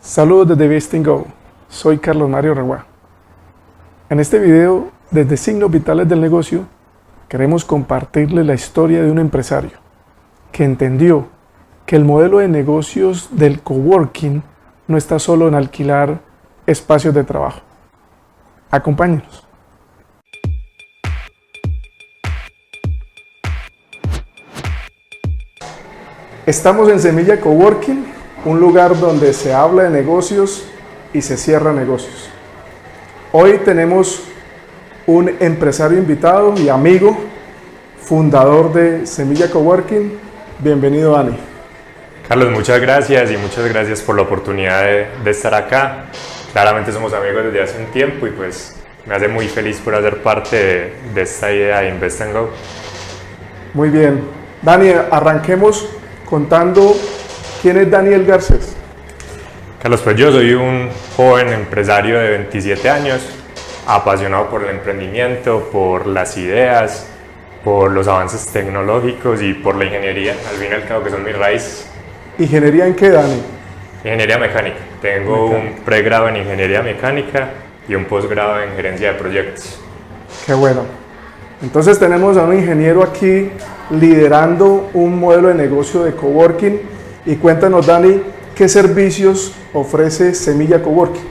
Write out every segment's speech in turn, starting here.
Saludos desde Vesting Go, soy Carlos Mario Reguá. En este video, desde Signos Vitales del Negocio, queremos compartirles la historia de un empresario que entendió que el modelo de negocios del coworking no está solo en alquilar espacios de trabajo. Acompáñenos. Estamos en Semilla Coworking, un lugar donde se habla de negocios y se cierra negocios. Hoy tenemos un empresario invitado y amigo, fundador de Semilla Coworking. Bienvenido, Dani. Carlos, muchas gracias y muchas gracias por la oportunidad de estar acá. Claramente somos amigos desde hace un tiempo y pues me hace muy feliz por hacer parte de esta idea de Invest and Go. Muy bien. Dani, arranquemos contando quién es Daniel Garcés. Carlos, pues yo soy un joven empresario de 27 años, apasionado por el emprendimiento, por las ideas, por los avances tecnológicos y por la ingeniería, al fin y al cabo, que son mis raíces. ¿Ingeniería en qué, Dani? Ingeniería mecánica. Tengo un pregrado en ingeniería mecánica y un posgrado en gerencia de proyectos. Qué bueno. Entonces tenemos a un ingeniero aquí liderando un modelo de negocio de coworking. Y cuéntanos, Dani, ¿qué servicios ofrece Semilla Coworking?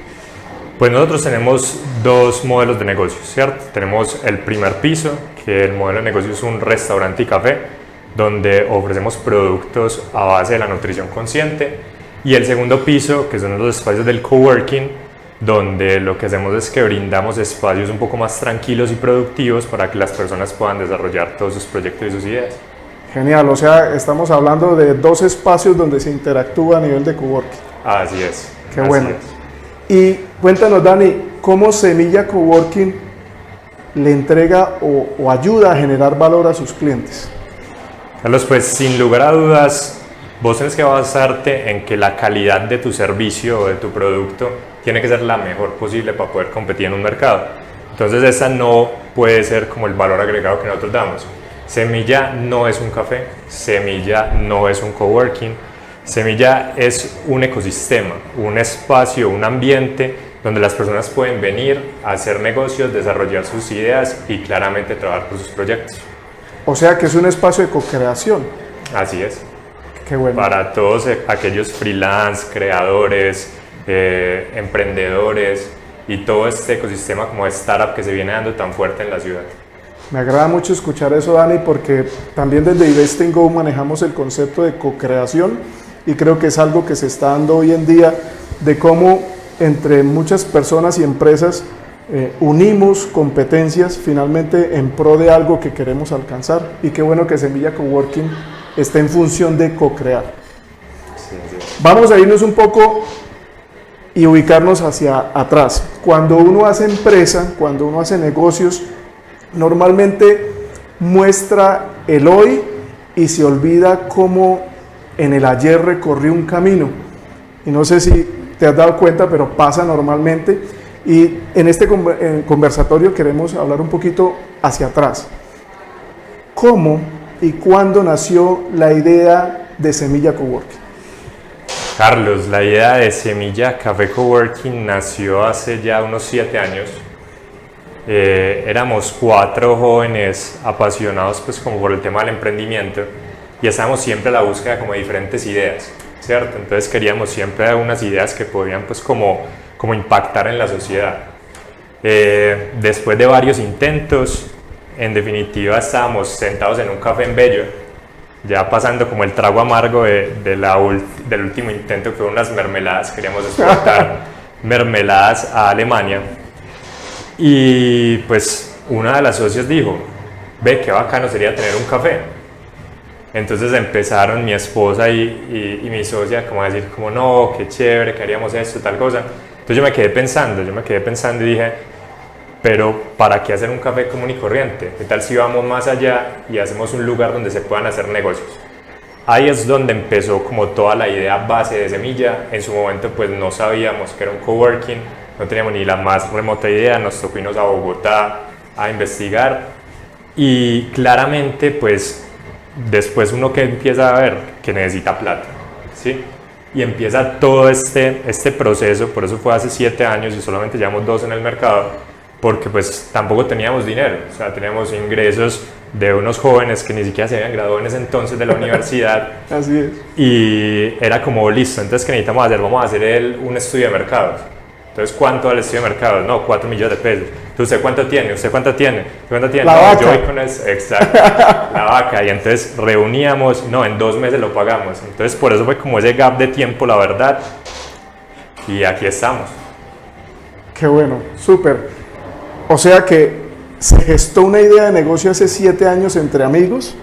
Pues nosotros tenemos dos modelos de negocio, ¿cierto? Tenemos el primer piso, que el modelo de negocio es un restaurante y café, donde ofrecemos productos a base de la nutrición consciente. Y el segundo piso, que son los espacios del coworking, donde lo que hacemos es que brindamos espacios un poco más tranquilos y productivos para que las personas puedan desarrollar todos sus proyectos y sus ideas. Genial, o sea, estamos hablando de dos espacios donde se interactúa a nivel de coworking. Así es. Qué bueno. Y cuéntanos, Dani, ¿cómo Semilla Coworking le entrega o ayuda a generar valor a sus clientes? Carlos, pues sin lugar a dudas, vos tenés que basarte en que la calidad de tu servicio o de tu producto tiene que ser la mejor posible para poder competir en un mercado. Entonces esa no puede ser como el valor agregado que nosotros damos. Semilla no es un café, Semilla no es un coworking, Semilla es un ecosistema, un espacio, un ambiente donde las personas pueden venir a hacer negocios, desarrollar sus ideas y claramente trabajar por sus proyectos. O sea que es un espacio de co-creación. Así es. Qué bueno. Para todos aquellos freelance, creadores, emprendedores y todo este ecosistema como de startup que se viene dando tan fuerte en la ciudad. Me agrada mucho escuchar eso, Dani, porque también desde Invest and Go manejamos el concepto de co-creación y creo que es algo que se está dando hoy en día de cómo entre muchas personas y empresas unimos competencias finalmente en pro de algo que queremos alcanzar, y qué bueno que Semilla Coworking esté en función de co-crear. Sí. Vamos a irnos un poco y ubicarnos hacia atrás. Cuando uno hace empresa, cuando uno hace negocios, normalmente muestra el hoy y se olvida cómo en el ayer recorrió un camino. Y no sé si te has dado cuenta, pero pasa normalmente. Y en este conversatorio queremos hablar un poquito hacia atrás. ¿Cómo y cuándo nació la idea de Semilla Coworking? Carlos, la idea de Semilla Café Coworking nació hace ya unos 7 años. Éramos 4 jóvenes apasionados pues como por el tema del emprendimiento y estábamos siempre a la búsqueda como de diferentes ideas, ¿cierto? Entonces queríamos siempre unas ideas que podían pues como impactar en la sociedad. Después de varios intentos, en definitiva estábamos sentados en un café en Bello, ya pasando como el trago amargo del último intento, que fueron unas mermeladas. Queríamos exportar mermeladas a Alemania. Y pues una de las socias dijo, ve qué bacano sería tener un café. Entonces empezaron mi esposa y mi socia como a decir como no, qué chévere, que haríamos esto, tal cosa. Entonces yo me quedé pensando y dije, pero ¿para qué hacer un café común y corriente? ¿Qué tal si vamos más allá y hacemos un lugar donde se puedan hacer negocios? Ahí es donde empezó como toda la idea base de Semilla. En su momento pues no sabíamos que era un coworking, no teníamos ni la más remota idea, nos tocó irnos a Bogotá a investigar y claramente pues después uno que empieza a ver que necesita plata, ¿sí? y empieza todo este proceso. Por eso fue hace 7 años y solamente llevamos 2 en el mercado, porque pues tampoco teníamos dinero, o sea, teníamos ingresos de unos jóvenes que ni siquiera se habían graduado en ese entonces de la universidad. Así es. Y era como, listo, entonces ¿qué necesitamos hacer? Vamos a hacer un estudio de mercados. Entonces, ¿cuánto vale el estudio de mercados? No, 4 millones de pesos. Entonces, ¿usted cuánto tiene? ¿Usted cuánto tiene? ¿Usted cuánto tiene? La no, vaca. Yo voy con eso. Exacto, la vaca. Y entonces reuníamos, no, en 2 meses lo pagamos. Entonces, por eso fue como ese gap de tiempo, la verdad. Y aquí estamos. Qué bueno, súper. O sea que se gestó una idea de negocio hace 7 años entre amigos.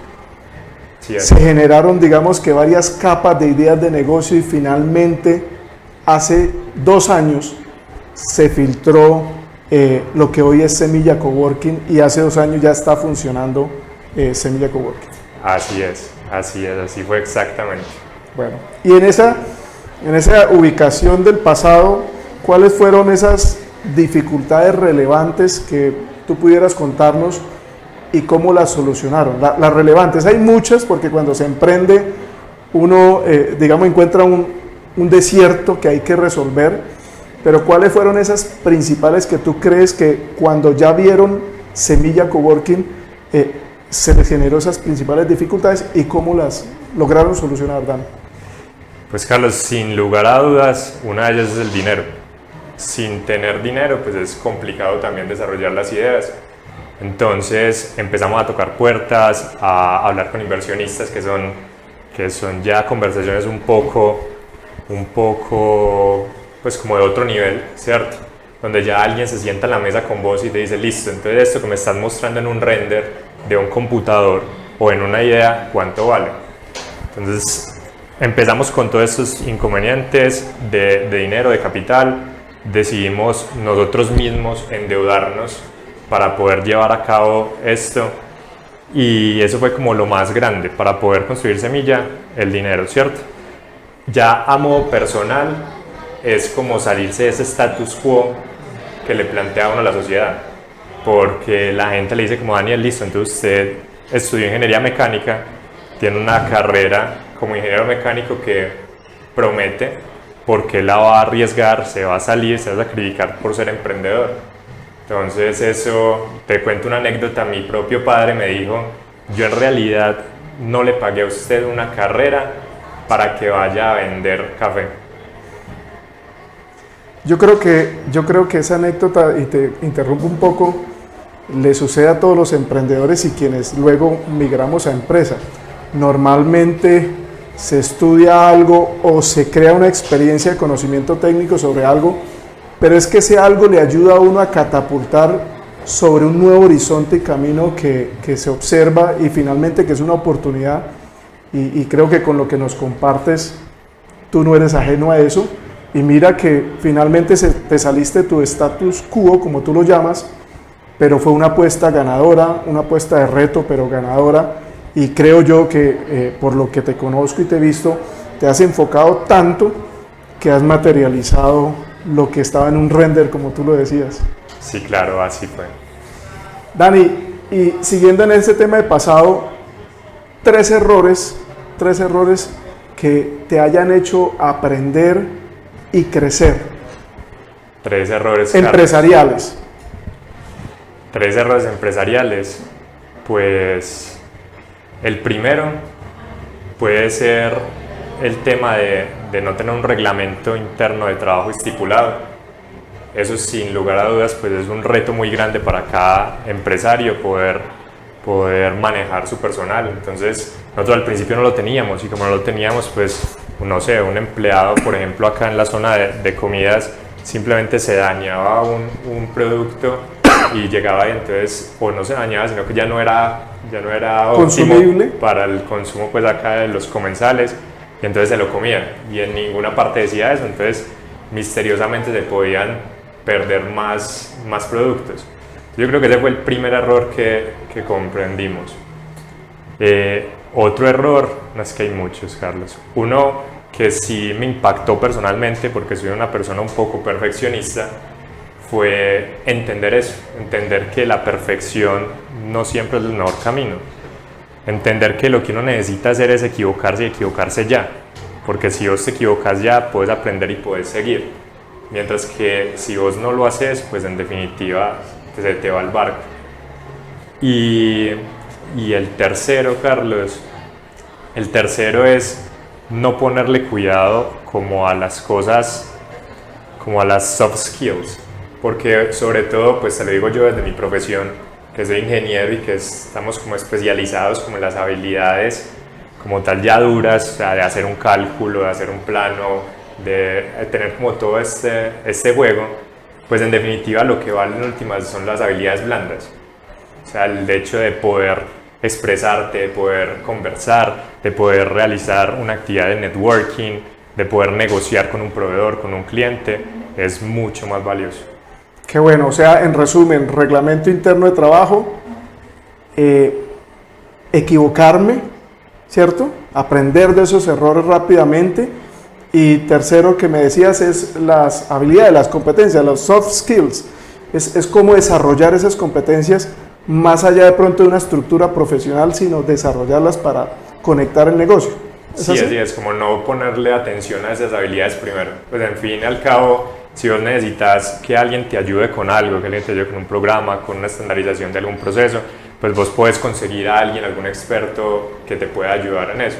Sí, Se generaron, digamos que varias capas de ideas de negocio y finalmente hace 2 años se filtró lo que hoy es Semilla Coworking y hace 2 años ya está funcionando Semilla Coworking. así fue exactamente. Bueno, y en esa ubicación del pasado, ¿cuáles fueron esas dificultades relevantes que tú pudieras contarnos y cómo las solucionaron? Las relevantes, hay muchas porque cuando se emprende uno, digamos, encuentra un desierto que hay que resolver, pero ¿cuáles fueron esas principales que tú crees que cuando ya vieron Semilla Coworking se les generó esas principales dificultades y cómo las lograron solucionar, Dan? Pues Carlos, sin lugar a dudas, una de ellas es el dinero. Sin tener dinero, pues es complicado también desarrollar las ideas. Entonces empezamos a tocar puertas, a hablar con inversionistas que son ya conversaciones un poco, pues como de otro nivel, ¿cierto? Donde ya alguien se sienta en la mesa con vos y te dice, listo, entonces esto que me estás mostrando en un render de un computador o en una idea, ¿cuánto vale? Entonces empezamos con todos estos inconvenientes de dinero, de capital. Decidimos nosotros mismos endeudarnos para poder llevar a cabo esto, y eso fue como lo más grande para poder construir Semilla, el dinero, ¿cierto? Ya a modo personal es como salirse de ese status quo que le plantea a uno la sociedad, porque la gente le dice como, Daniel, listo, entonces usted estudió ingeniería mecánica, tiene una carrera como ingeniero mecánico que promete, ¿por qué la va a arriesgar? Se va a salir, se va a sacrificar por ser emprendedor. Entonces eso, te cuento una anécdota, mi propio padre me dijo, yo en realidad no le pagué a usted una carrera para que vaya a vender café. Yo creo que esa anécdota, y te interrumpo un poco, le sucede a todos los emprendedores y quienes luego migramos a empresa. Normalmente se estudia algo o se crea una experiencia de conocimiento técnico sobre algo, pero es que ese algo le ayuda a uno a catapultar sobre un nuevo horizonte y camino que se observa y finalmente que es una oportunidad, y creo que con lo que nos compartes tú no eres ajeno a eso, y mira que finalmente te saliste de tu status quo, como tú lo llamas, pero fue una apuesta ganadora, una apuesta de reto, pero ganadora. Y creo yo que por lo que te conozco y te he visto, te has enfocado tanto que has materializado lo que estaba en un render, como tú lo decías. Sí, claro, así fue. Dani, y siguiendo en ese tema de pasado, 3 errores que te hayan hecho aprender y crecer. 3 errores empresariales. 3 errores empresariales. Pues el primero puede ser el tema de no tener un reglamento interno de trabajo estipulado. Eso sin lugar a dudas pues es un reto muy grande para cada empresario poder manejar su personal. Entonces nosotros al principio no lo teníamos, y como no lo teníamos, pues no sé, un empleado por ejemplo acá en la zona de comidas simplemente se dañaba un producto y llegaba y entonces, o no se dañaba, sino que ya no era óptimo para el consumo pues acá de los comensales, y entonces se lo comían y en ninguna parte decía eso. Entonces misteriosamente se podían perder más productos. Yo creo que ese fue el primer error que comprendimos. Otro error, no, es que hay muchos, Carlos. Uno que sí me impactó personalmente porque soy una persona un poco perfeccionista, fue entender eso, entender que la perfección no siempre es el mejor camino. Entender que lo que uno necesita hacer es equivocarse y equivocarse ya. porque si vos te equivocas ya puedes aprender y puedes seguir, mientras que si vos no lo haces, pues en definitiva se te va el barco. Y el tercero, Carlos, el tercero es no ponerle cuidado como a las cosas, como a las soft skills, porque sobre todo, pues te lo digo yo desde mi profesión, que soy ingeniero y que estamos como especializados como en las habilidades como tal ya duras, o sea, de hacer un cálculo, de hacer un plano, de tener como todo este juego, pues en definitiva lo que vale en últimas son las habilidades blandas. O sea, el hecho de poder expresarte, de poder conversar, de poder realizar una actividad de networking, de poder negociar con un proveedor, con un cliente, es mucho más valioso. Qué bueno, o sea, en resumen, reglamento interno de trabajo, equivocarme, ¿cierto? Aprender de esos errores rápidamente. Y tercero que me decías es las habilidades, las competencias, los soft skills. Es cómo desarrollar esas competencias más allá de pronto de una estructura profesional, sino desarrollarlas para conectar el negocio. Sí, así es, como no ponerle atención a esas habilidades primero. Pues en fin y al cabo, si vos necesitas que alguien te ayude con algo, que alguien te ayude con un programa, con una estandarización de algún proceso, pues vos puedes conseguir a alguien, algún experto que te pueda ayudar en eso.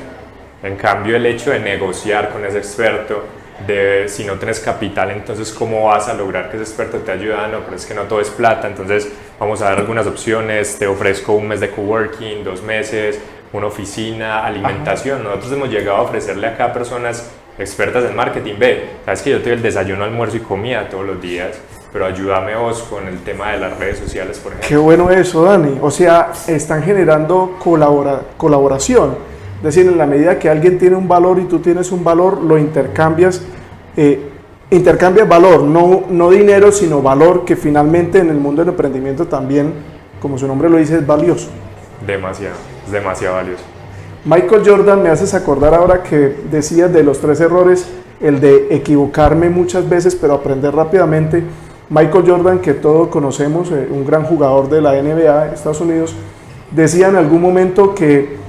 En cambio, el hecho de negociar con ese experto, de si no tienes capital, entonces ¿cómo vas a lograr que ese experto te ayude? No, pero es que no todo es plata, entonces vamos a dar algunas opciones, te ofrezco un mes de coworking, 2 meses, una oficina, alimentación. Nosotros hemos llegado a ofrecerle acá a personas expertas en marketing, ve, sabes que yo te doy el desayuno, almuerzo y comida todos los días, pero ayúdame vos con el tema de las redes sociales, por ejemplo. Qué bueno eso, Dani. O sea, están generando colaboración. Es decir, en la medida que alguien tiene un valor y tú tienes un valor, lo intercambias, valor, no dinero, sino valor, que finalmente en el mundo del emprendimiento también, como su nombre lo dice, es valioso. Demasiado, es demasiado valioso. Michael Jordan, me haces acordar ahora que decías de los 3 errores, el de equivocarme muchas veces, pero aprender rápidamente. Michael Jordan, que todos conocemos, un gran jugador de la NBA de Estados Unidos, decía en algún momento que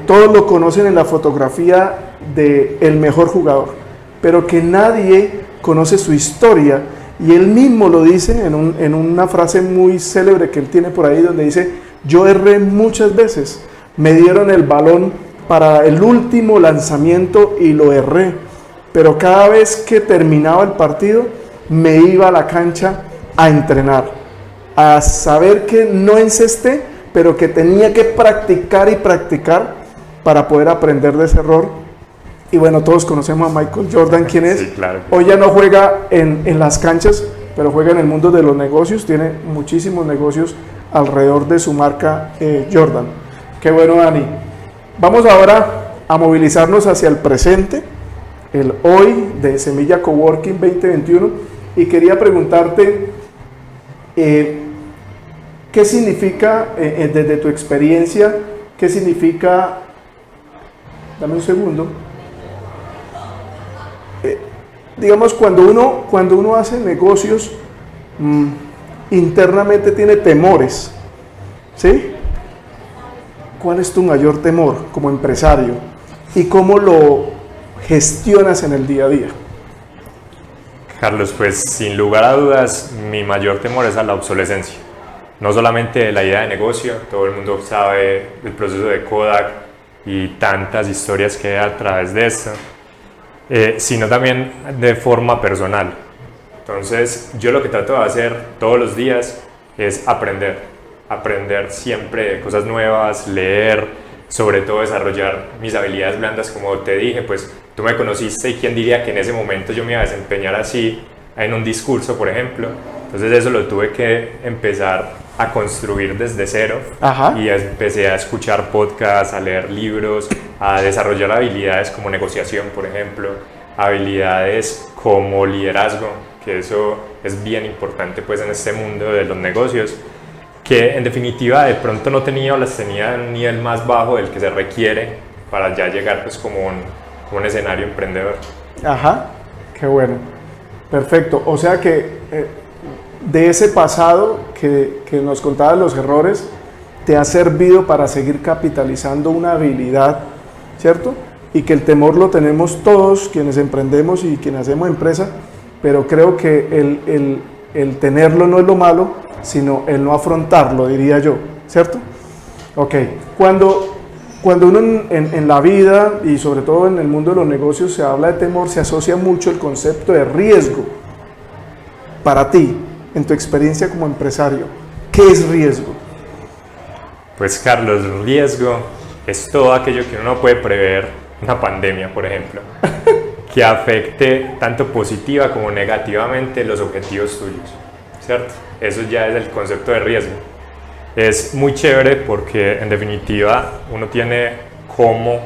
todos lo conocen en la fotografía del mejor jugador, pero que nadie conoce su historia, y él mismo lo dice en una frase muy célebre que él tiene por ahí, donde dice: yo erré muchas veces, me dieron el balón para el último lanzamiento y lo erré, pero cada vez que terminaba el partido me iba a la cancha a entrenar, a saber que no encesté, pero que tenía que practicar y practicar para poder aprender de ese error. Y bueno, todos conocemos a Michael Jordan, ¿quién es? Sí, claro. Hoy ya no juega en las canchas, pero juega en el mundo de los negocios, tiene muchísimos negocios alrededor de su marca Jordan. Qué bueno, Dani. Vamos ahora a movilizarnos hacia el presente, el hoy de Semilla Coworking 2021, y quería preguntarte, ¿qué significa, desde tu experiencia, qué significa, dame un segundo, digamos, cuando uno hace negocios, internamente tiene temores, ¿sí? ¿Cuál es tu mayor temor como empresario y cómo lo gestionas en el día a día? Carlos, pues sin lugar a dudas, mi mayor temor es a la obsolescencia. No solamente la idea de negocio, todo el mundo sabe el proceso de Kodak y tantas historias que hay a través de esto, sino también de forma personal. Entonces, yo lo que trato de hacer todos los días es aprender siempre cosas nuevas, leer, sobre todo desarrollar mis habilidades blandas, como te dije, pues tú me conociste y quién diría que en ese momento yo me iba a desempeñar así en un discurso, por ejemplo. Entonces eso lo tuve que empezar a construir desde cero. Ajá. Y empecé a escuchar podcasts, a leer libros, a desarrollar habilidades como negociación, por ejemplo, habilidades como liderazgo, que eso es bien importante pues en este mundo de los negocios, que en definitiva de pronto no tenía o las tenía en un nivel más bajo del que se requiere para ya llegar pues como un escenario emprendedor. Ajá, qué bueno, perfecto. O sea que de ese pasado que nos contabas los errores, te ha servido para seguir capitalizando una habilidad, ¿cierto? y que el temor lo tenemos todos quienes emprendemos y quienes hacemos empresa, pero creo que el tenerlo no es lo malo, sino el no afrontarlo, diría yo, ¿cierto? Ok, cuando uno en la vida y sobre todo en el mundo de los negocios se habla de temor, se asocia mucho el concepto de riesgo. Para ti, en tu experiencia como empresario, ¿qué es riesgo? Pues Carlos, riesgo es todo aquello que uno no puede prever, una pandemia por ejemplo, que afecte tanto positiva como negativamente los objetivos tuyos, ¿cierto? Eso ya es el concepto de riesgo. Es muy chévere porque en definitiva uno tiene cómo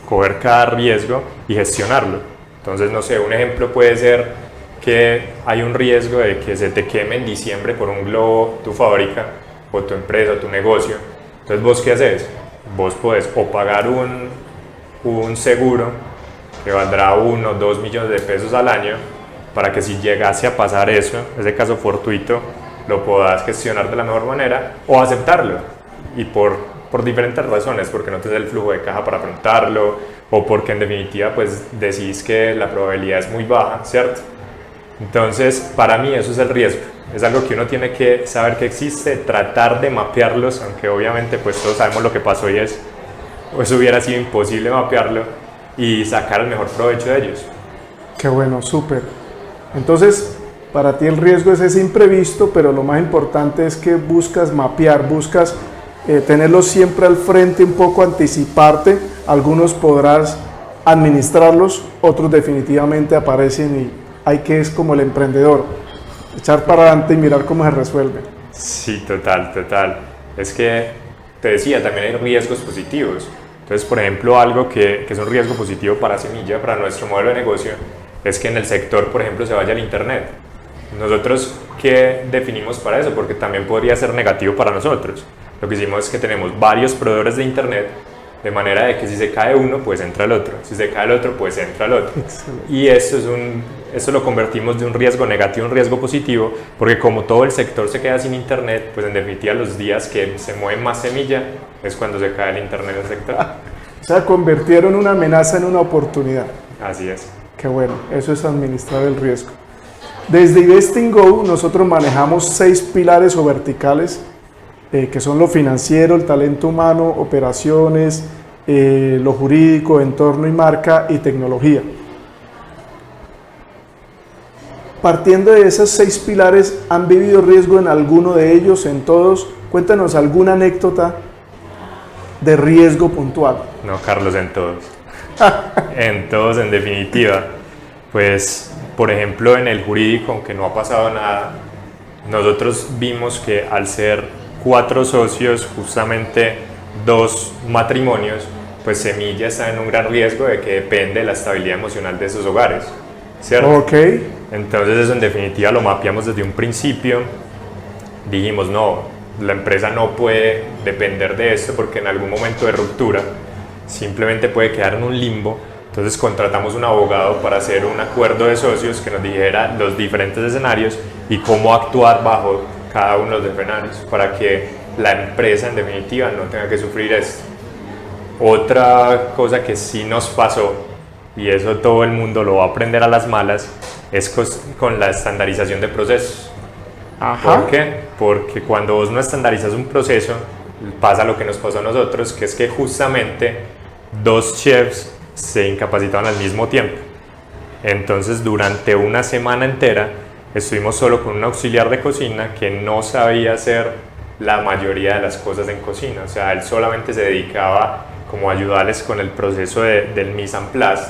coger cada riesgo y gestionarlo. Entonces, no sé, un ejemplo puede ser que hay un riesgo de que se te queme en diciembre por un globo tu fábrica o tu empresa o tu negocio. Entonces, ¿vos qué haces? Vos podés o pagar un seguro que valdrá 1 o 2 millones de pesos al año para que si llegase a pasar eso, ese caso fortuito, lo puedas gestionar de la mejor manera o aceptarlo y por diferentes razones, porque no tienes el flujo de caja para afrontarlo o porque en definitiva pues decís que la probabilidad es muy baja, ¿cierto? Entonces para mí eso es el riesgo, es algo que uno tiene que saber que existe, tratar de mapearlos, aunque obviamente pues todos sabemos lo que pasó y eso hubiera sido imposible mapearlo y sacar el mejor provecho de ellos. Qué bueno, súper. Entonces, para ti el riesgo es ese imprevisto, pero lo más importante es que buscas mapear, buscas tenerlos siempre al frente, un poco anticiparte. Algunos podrás administrarlos, otros definitivamente aparecen y hay que, es como el emprendedor, echar para adelante y mirar cómo se resuelve. Sí, total. Es que te decía, también hay riesgos positivos. Entonces, por ejemplo, algo que es un riesgo positivo para Semilla, para nuestro modelo de negocio, es que en el sector, por ejemplo, se vaya el internet. Nosotros, ¿qué definimos para eso? Porque también podría ser negativo para nosotros. Lo que hicimos es que tenemos varios proveedores de internet, de manera de que si se cae uno, pues entra el otro. Si se cae el otro, pues entra el otro. Excelente. Y eso lo convertimos de un riesgo negativo a un riesgo positivo, porque como todo el sector se queda sin internet, pues en definitiva los días que se mueve más Semilla es cuando se cae el internet del sector. O sea, convirtieron una amenaza en una oportunidad. Así es. Qué bueno, eso es administrar el riesgo. Desde Investing.Go nosotros manejamos 6 pilares o verticales, que son lo financiero, el talento humano, operaciones, lo jurídico, entorno y marca y tecnología. Partiendo de esos 6 pilares, ¿han vivido riesgo en alguno de ellos, en todos? Cuéntanos alguna anécdota de riesgo puntual. No, Carlos, en todos. En todos, en definitiva. Pues, por ejemplo, en el jurídico, aunque no ha pasado nada, nosotros vimos que al ser 4 socios, justamente 2 matrimonios, pues Semilla está en un gran riesgo de que depende de la estabilidad emocional de esos hogares, ¿cierto? Ok. Entonces eso en definitiva lo mapeamos desde un principio. Dijimos, no, la empresa no puede depender de esto porque en algún momento de ruptura simplemente puede quedar en un limbo. Entonces contratamos un abogado para hacer un acuerdo de socios que nos dijera los diferentes escenarios y cómo actuar bajo cada uno de los escenarios para que la empresa en definitiva no tenga que sufrir esto. Otra cosa que sí nos pasó, y eso todo el mundo lo va a aprender a las malas, es con la estandarización de procesos. Ajá. ¿Por qué? Porque cuando vos no estandarizas un proceso, pasa lo que nos pasó a nosotros, que es que justamente 2 chefs se incapacitaban al mismo tiempo. Entonces durante una semana entera estuvimos solo con un auxiliar de cocina que no sabía hacer la mayoría de las cosas en cocina. O sea, él solamente se dedicaba como a ayudarles con el proceso del mise en place,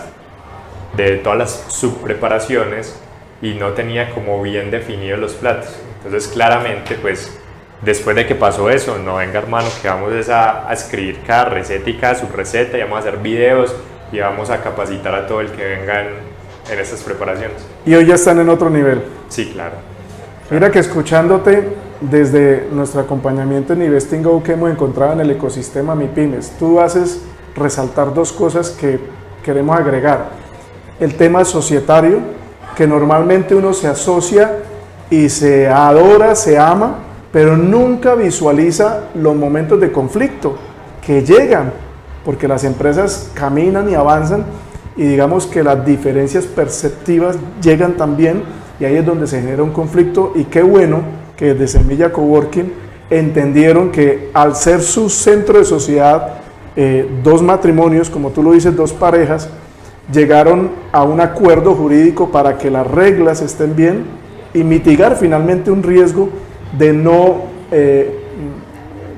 de todas las subpreparaciones, y no tenía como bien definidos los platos. Entonces claramente pues después de que pasó eso, no venga hermano, que vamos a escribir cada receta y cada subreceta y vamos a hacer videos y vamos a capacitar a todo el que venga en estas preparaciones. Y hoy ya están en otro nivel. Sí, claro. Mira que escuchándote desde nuestro acompañamiento en Investing.Go que hemos encontrado en el ecosistema MIPYMES, tú haces resaltar 2 cosas que queremos agregar. El tema societario, que normalmente uno se asocia y se adora, se ama, pero nunca visualiza los momentos de conflicto que llegan porque las empresas caminan y avanzan y digamos que las diferencias perceptivas llegan también y ahí es donde se genera un conflicto y qué bueno que desde Semilla Coworking entendieron que al ser su centro de sociedad, dos matrimonios, como tú lo dices, dos parejas, llegaron a un acuerdo jurídico para que las reglas estén bien y mitigar finalmente un riesgo de no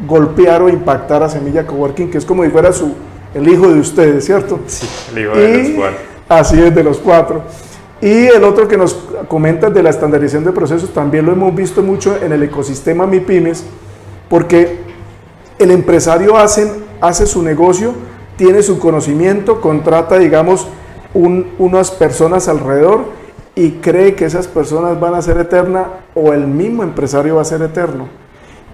golpear o impactar a Semilla Coworking, que es como si fuera el hijo de ustedes, ¿cierto? Sí, el hijo de los cuatro. Así es, de los cuatro. Y el otro que nos comentas de la estandarización de procesos, también lo hemos visto mucho en el ecosistema MIPYMES, porque el empresario hace su negocio, tiene su conocimiento, contrata, digamos, unas personas alrededor y cree que esas personas van a ser eternas o el mismo empresario va a ser eterno.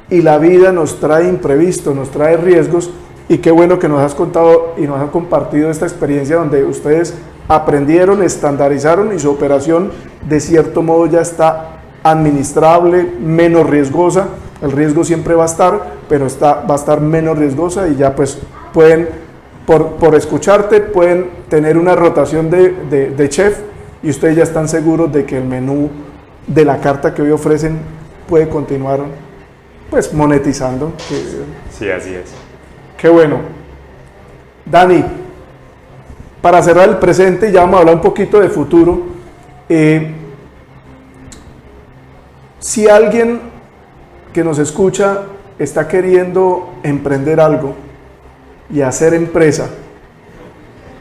Y la vida nos trae imprevistos, nos trae riesgos y qué bueno que nos has contado y nos has compartido esta experiencia donde ustedes aprendieron, estandarizaron y su operación de cierto modo ya está administrable, menos riesgosa. El riesgo siempre va a estar, pero va a estar menos riesgosa y ya pues pueden, por escucharte, pueden tener una rotación de chef y ustedes ya están seguros de que el menú de la carta que hoy ofrecen puede continuar pues monetizando. Sí, así es. Qué bueno. Dani, para cerrar el presente, ya vamos a hablar un poquito de futuro. Si alguien que nos escucha está queriendo emprender algo y hacer empresa,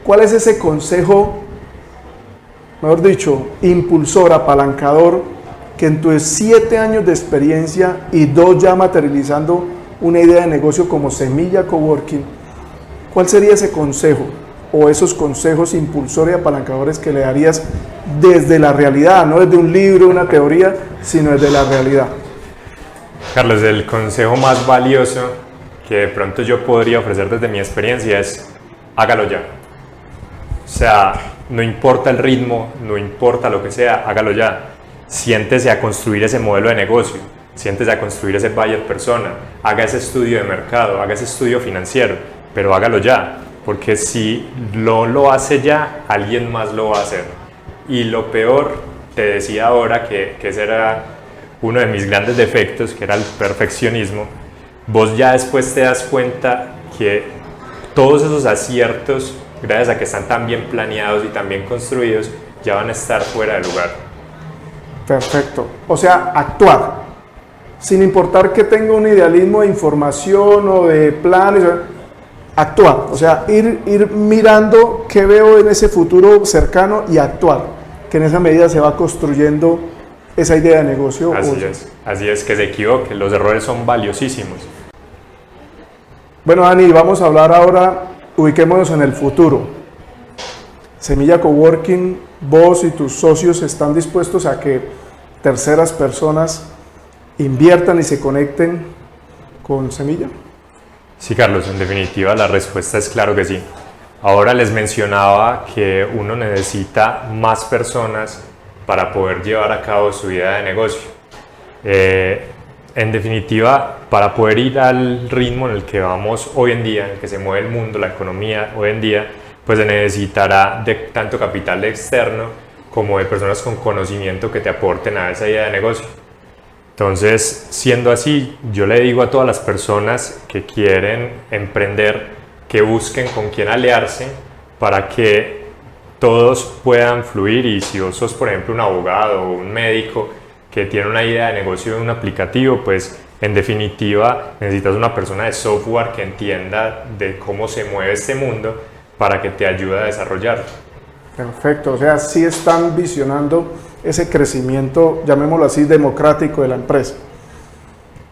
¿cuál es ese consejo, mejor dicho, impulsor, apalancador, que en tus 7 años de experiencia y 2 ya materializando una idea de negocio como Semilla Coworking, cuál sería ese consejo o esos consejos impulsores y apalancadores que le darías desde la realidad, no desde un libro, una teoría, sino desde la realidad? Carlos, el consejo más valioso que de pronto yo podría ofrecer desde mi experiencia es hágalo ya. O sea, no importa el ritmo, no importa lo que sea, hágalo ya. Siéntese a construir ese modelo de negocio, siéntese a construir ese buyer persona, haga ese estudio de mercado, haga ese estudio financiero, pero hágalo ya, porque si lo hace ya, alguien más lo va a hacer. Y lo peor, te decía ahora que ese era uno de mis grandes defectos, que era el perfeccionismo. Vos ya después te das cuenta que todos esos aciertos, gracias a que están tan bien planeados y tan bien construidos, ya van a estar fuera de lugar. Perfecto. O sea, actuar, sin importar que tenga un idealismo de información o de planes, actuar. O sea, ir mirando qué veo en ese futuro cercano y actuar, que en esa medida se va construyendo esa idea de negocio. Así es, que se equivoque, los errores son valiosísimos. Bueno, Dani, vamos a hablar ahora, ubiquémonos en el futuro. Semilla Coworking, vos y tus socios están dispuestos a que terceras personas inviertan y se conecten con Semilla. Sí, Carlos, en definitiva la respuesta es claro que sí. Ahora les mencionaba que uno necesita más personas para poder llevar a cabo su idea de negocio. En definitiva, para poder ir al ritmo en el que vamos hoy en día, en el que se mueve el mundo, la economía hoy en día, pues se necesitará de tanto capital externo como de personas con conocimiento que te aporten a esa idea de negocio. Entonces, siendo así, yo le digo a todas las personas que quieren emprender que busquen con quién aliarse para que todos puedan fluir. Y si vos sos, por ejemplo, un abogado o un médico que tiene una idea de negocio de un aplicativo, pues en definitiva necesitas una persona de software que entienda de cómo se mueve este mundo para que te ayude a desarrollar. Perfecto, o sea, sí están visionando ese crecimiento, llamémoslo así, democrático de la empresa.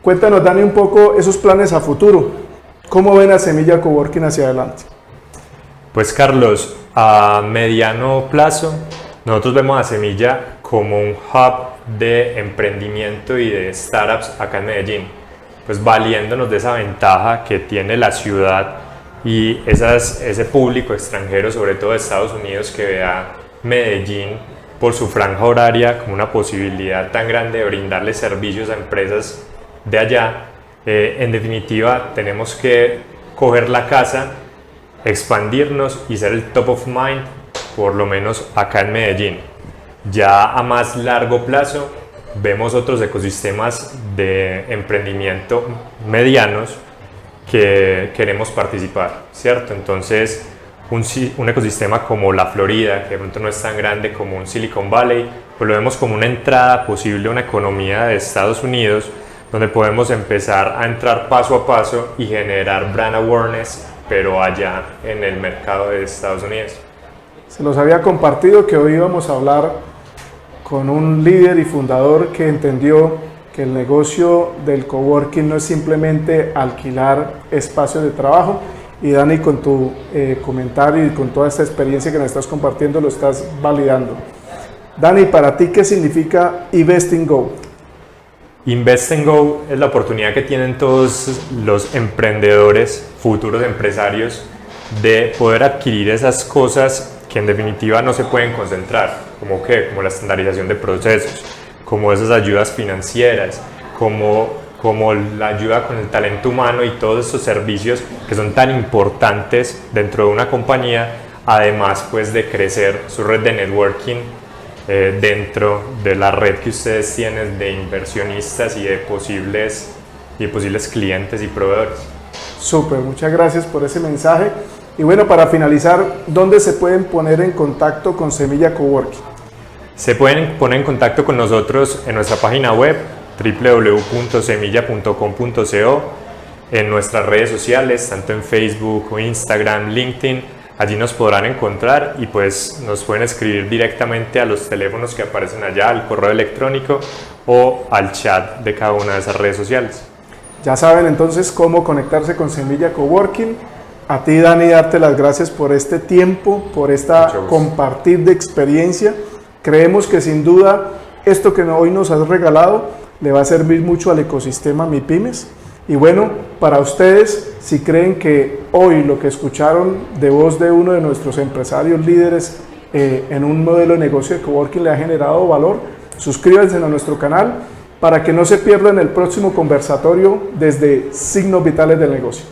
Cuéntanos, Dani, un poco esos planes a futuro. ¿Cómo ven a Semilla Coworking hacia adelante? Pues Carlos, a mediano plazo, nosotros vemos a Semilla como un hub de emprendimiento y de startups acá en Medellín, pues valiéndonos de esa ventaja que tiene la ciudad y ese público extranjero, sobre todo de Estados Unidos, que vea Medellín por su franja horaria como una posibilidad tan grande de brindarle servicios a empresas de allá. En definitiva, tenemos que coger la casa expandirnos y ser el top of mind, por lo menos acá en Medellín. Ya a más largo plazo vemos otros ecosistemas de emprendimiento medianos que queremos participar, ¿cierto? Entonces, un ecosistema como la Florida, que de pronto no es tan grande como un Silicon Valley, pues lo vemos como una entrada posible a una economía de Estados Unidos, donde podemos empezar a entrar paso a paso y generar brand awareness, pero allá en el mercado de Estados Unidos. Se los había compartido que hoy íbamos a hablar con un líder y fundador que entendió que el negocio del coworking no es simplemente alquilar espacios de trabajo. Y Dani, con tu comentario y con toda esta experiencia que nos estás compartiendo, lo estás validando. Dani, para ti, ¿qué significa Invest in Go? Invest in Go es la oportunidad que tienen todos los emprendedores, futuros empresarios, de poder adquirir esas cosas que en definitiva no se pueden concentrar, como la estandarización de procesos, como esas ayudas financieras, como la ayuda con el talento humano y todos estos servicios que son tan importantes dentro de una compañía, además pues de crecer su red de networking dentro de la red que ustedes tienen de inversionistas y de posibles clientes y proveedores. Súper, muchas gracias por ese mensaje. Y bueno, para finalizar, ¿dónde se pueden poner en contacto con Semilla Coworking? Se pueden poner en contacto con nosotros en nuestra página web www.semilla.com.co, en nuestras redes sociales, tanto en Facebook o Instagram, LinkedIn. Allí nos podrán encontrar y pues nos pueden escribir directamente a los teléfonos que aparecen allá, al correo electrónico o al chat de cada una de esas redes sociales. Ya saben entonces cómo conectarse con Semilla Coworking. A ti, Dani, darte las gracias por este tiempo, por esta compartir de experiencia. Creemos que sin duda esto que hoy nos has regalado le va a servir mucho al ecosistema MIPYMES. Y bueno, para ustedes, si creen que hoy lo que escucharon de voz de uno de nuestros empresarios líderes en un modelo de negocio de coworking le ha generado valor, suscríbanse a nuestro canal para que no se pierdan el próximo conversatorio desde Signos Vitales del Negocio.